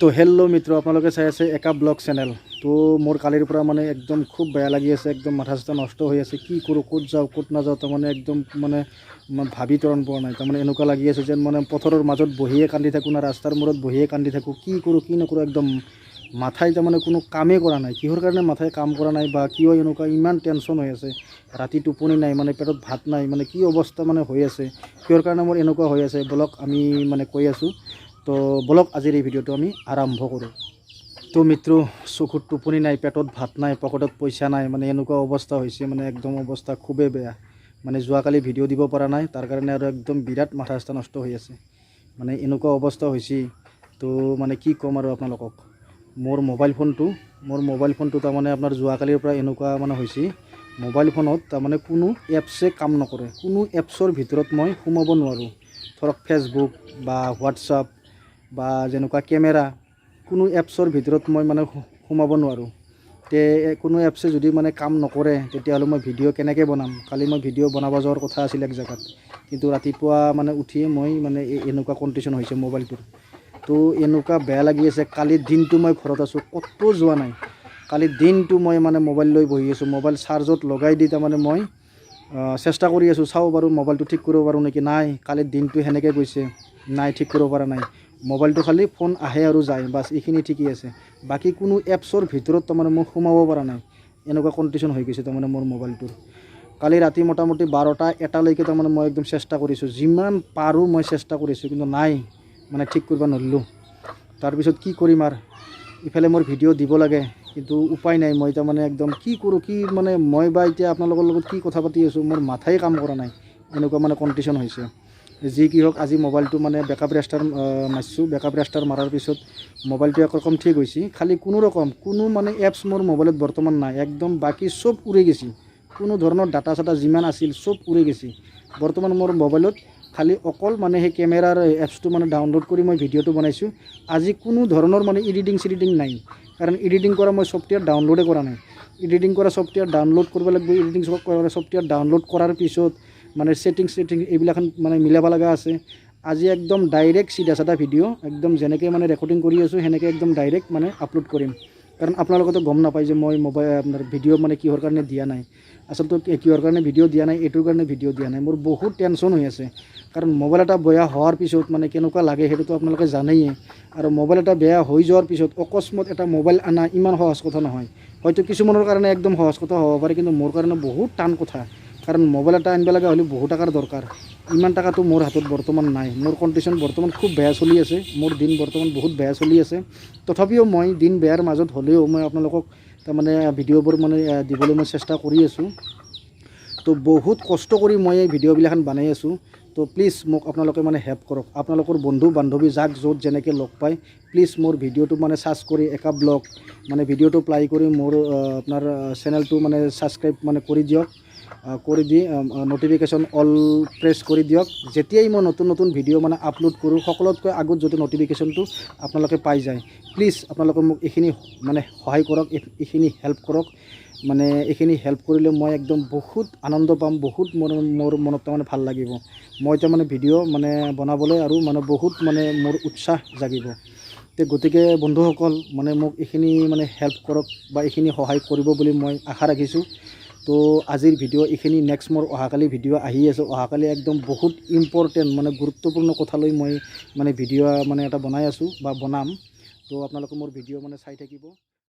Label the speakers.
Speaker 1: তো হেল্লো মিত্ৰ, আপোনালোকে চাই আছে একা ব্লগ চেনেল। তো মোৰ কালিৰ পৰা মানে একদম খুব বেয়া লাগি আছে, একদম মাথা চাথা নষ্ট হৈ আছে। কি কৰোঁ, ক'ত যাওঁ ক'ত নাযাওঁ, তাৰমানে একদম মানে ভাবি তৰণ পোৱা নাই। তাৰমানে এনেকুৱা লাগি আছে যেন মানে পথৰৰ মাজত বহিয়ে কান্দি থাকোঁ না ৰাস্তাৰ মূৰত বহিয়ে কান্দি থাকোঁ। কি কৰোঁ কি নকৰোঁ, একদম মাথাই তাৰমানে কোনো কামেই কৰা নাই। কিহৰ কাৰণে মাথাই কাম কৰা নাই বা কিয় এনেকুৱা ইমান টেনশ্যন হৈ আছে। ৰাতি টোপনি নাই, মানে পেটত ভাত নাই, মানে কি অৱস্থা মানে হৈ আছে, কিহৰ কাৰণে মোৰ এনেকুৱা হৈ আছে বলক আমি মানে কৈ আছোঁ। তো বলক আজিৰ এই ভিডিঅ'টো আমি আৰম্ভ কৰোঁ। তো মিত্ৰ, চকুত টোপনি নাই, পেটত ভাত নাই, পকেটত পইচা নাই, মানে এনেকুৱা অৱস্থা হৈছে, মানে একদম অৱস্থা খুবেই বেয়া। মানে যোৱাকালি ভিডিঅ' দিব পৰা নাই, তাৰ কাৰণে আৰু একদম বিৰাট মাথা চাথা নষ্ট হৈ আছে। মানে এনেকুৱা অৱস্থা হৈছে। তো মানে কি ক'ম আৰু আপোনালোকক, মোৰ মোবাইল ফোনটো তাৰমানে আপোনাৰ যোৱাকালিৰ পৰা এনেকুৱা মানে হৈছে, মোবাইল ফোনত তাৰমানে কোনো এপছে কাম নকৰে। কোনো এপছৰ ভিতৰত মই সোমাব নোৱাৰোঁ। ধৰক ফেচবুক বা হোৱাটছআপ বা যেনেকুৱা কেমেৰা, কোনো এপছৰ ভিতৰত মই মানে সোমাব নোৱাৰোঁ। কোনো এপছে যদি মানে কাম নকৰে, তেতিয়াহ'লে মই ভিডিঅ' কেনেকৈ বনাম। কালি মই ভিডিঅ' বনাব যোৱাৰ কথা আছিল এক জেগাত, কিন্তু ৰাতিপুৱা মানে উঠিয়ে মই মানে এনেকুৱা কণ্ডিশ্যন হৈছে মোবাইলটোৰ। তো এনেকুৱা বেয়া লাগি আছে। কালিৰ দিনটো মই ঘৰত আছোঁ, ক'তো যোৱা নাই। কালিৰ দিনটো মই মানে মোবাইল লৈ বহি আছোঁ। মোবাইল চাৰ্জত লগাই দি তাৰমানে মই চেষ্টা কৰি আছোঁ, চাওঁ বাৰু মোবাইলটো ঠিক কৰিব পাৰোঁ নেকি। নাই, কালিৰ দিনটো সেনেকৈ গৈছে, নাই ঠিক কৰিব পৰা নাই। মোবাইলটো খালি ফোন আহে আৰু যায়, বাছ এইখিনি ঠিকেই আছে। বাকী কোনো এপছৰ ভিতৰত তাৰমানে মই সোমাব পৰা নাই। এনেকুৱা কণ্ডিশ্যন হৈ গৈছে তাৰমানে মোৰ মোবাইলটোৰ। কালি ৰাতি মোটামুটি 12টা 1টালৈকে তাৰমানে মই একদম চেষ্টা কৰিছোঁ, যিমান পাৰোঁ মই চেষ্টা কৰিছোঁ, কিন্তু নাই, মানে ঠিক কৰিব নোৱাৰিলোঁ। তাৰপিছত কি কৰিম আৰু, ইফালে মোৰ ভিডিঅ' দিব লাগে, কিন্তু উপায় নাই। মই তাৰমানে একদম কি কৰোঁ, কি মানে মই বা এতিয়া আপোনালোকৰ লগত কি কথা পাতি আছোঁ, মোৰ মাথাই কাম কৰা নাই। এনেকুৱা মানে কণ্ডিশ্যন হৈছে। যি কি হওক, আজি মোবাইলটো মানে বেকআপ ৰেষ্টাৰ মাৰিছোঁ। বেকআপ ৰেষ্টাৰ মাৰাৰ পিছত মোবাইলটো একৰকম ঠিক হৈছে। খালি কোনো মানে এপছ মোৰ মোবাইলত বৰ্তমান নাই, একদম বাকী চব উৰি গৈছে। কোনো ধৰণৰ ডাটা চাটা যিমান আছিল চব উৰি গৈছে। বৰ্তমান মোৰ মোবাইলত খালি অকল মানে সেই কেমেৰাৰ এপছটো মানে ডাউনলোড কৰি মই ভিডিঅ'টো বনাইছোঁ। আজি কোনো ধৰণৰ মানে এডিটিং নাই, কাৰণ এডিটিং কৰা মই ছফ্টৱেৰ ডাউনলোডেই কৰা নাই। এডিটিং কৰা ছফ্টৱেৰ ডাউনলোড কৰিব লাগিব। এডিটিং ছফ্টৱেৰ ডাউনলোড কৰাৰ পিছত মানে ছেটিংছ এইবিলাক মানে মিলাব লগা আছে। আজি একদম ডাইৰেক্ট চিধা চাধা ভিডিঅ', একদম যেনেকৈ মানে ৰেকৰ্ডিং কৰি আছোঁ সেনেকৈ একদম ডাইৰেক্ট মানে আপলোড কৰিম। কাৰণ আপোনালোকেতো গম নাপায় যে মই আপোনাৰ ভিডিঅ' মানে কিহৰ কাৰণে দিয়া নাই। আচলতে কিহৰ কাৰণে ভিডিঅ' দিয়া নাই, এইটোৰ কাৰণে ভিডিঅ' দিয়া নাই। মোৰ বহুত টেনশ্যন হৈ আছে, কাৰণ মোবাইল এটা বেয়া হোৱাৰ পিছত মানে কেনেকুৱা লাগে সেইটোতো আপোনালোকে জানেই। আৰু মোবাইল এটা বেয়া হৈ যোৱাৰ পিছত অকস্মাত এটা মোবাইল অনা ইমান সহজ কথা নহয়। হয়তো কিছুমানৰ কাৰণে একদম সহজ কথা হ'ব পাৰে, কিন্তু মোৰ কাৰণে বহুত টান কথা। কাৰণ মোবাইল এটা আনিব লগা হ'লে বহুত টকাৰ দৰকাৰ। ইমান টকাটো মোৰ হাতত বৰ্তমান নাই। মোৰ কণ্ডিশ্যন বৰ্তমান খুব বেয়া চলি আছে। মোৰ দিন বৰ্তমান বহুত বেয়া চলি আছে। তথাপিও মই দিন বেয়াৰ মাজত হ'লেও মই আপোনালোকক তাৰমানে ভিডিঅ'বোৰ মানে দিবলৈ মই চেষ্টা কৰি আছোঁ। তো বহুত কষ্ট কৰি মই এই ভিডিঅ'বিলাখন বনাই আছোঁ। তো প্লিজ মোক আপোনালোকে মানে হেল্প কৰক। আপোনালোকৰ বন্ধু বান্ধৱী যাক য'ত যেনেকৈ লগ পায়, প্লিজ মোৰ ভিডিঅ'টো মানে চাৰ্চ কৰি একা ব্লগ মানে ভিডিঅ'টো প্লাই কৰি মোৰ আপোনাৰ চেনেলটো মানে ছাবস্ক্ৰাইব মানে কৰি দিয়ক। কৰি দি ন'টিফিকেশ্যন অল প্ৰেছ কৰি দিয়ক। যেতিয়াই মই নতুন ভিডিঅ' মানে আপলোড কৰোঁ, সকলোতকৈ আগত যদি ন'টিফিকেশ্যনটো আপোনালোকে পাই যায়। প্লিজ আপোনালোকে মোক এইখিনি মানে সহায় কৰক, এইখিনি হেল্প কৰক। মানে এইখিনি হেল্প কৰিলে মই একদম বহুত আনন্দ পাম, বহুত মোৰ মনত তাৰমানে ভাল লাগিব। মই তাৰমানে ভিডিঅ' মানে বনাবলৈ আৰু মানে বহুত মানে মোৰ উৎসাহ জাগিব। গতিকে বন্ধুসকল, মানে মোক এইখিনি মানে হেল্প কৰক বা এইখিনি সহায় কৰিব বুলি মই আশা ৰাখিছোঁ। তো আজিৰ ভিডিঅ' এইখিনি। নেক্সট মোৰ অহাকালি ভিডিঅ' আহি আছে। অহাকালি একদম বহুত ইম্পৰ্টেণ্ট মানে গুৰুত্বপূৰ্ণ কথা লৈ মই মানে ভিডিঅ' মানে এটা বনাই আছোঁ বা বনাম। তো আপোনালোকে মোৰ ভিডিঅ' মানে চাই থাকিব।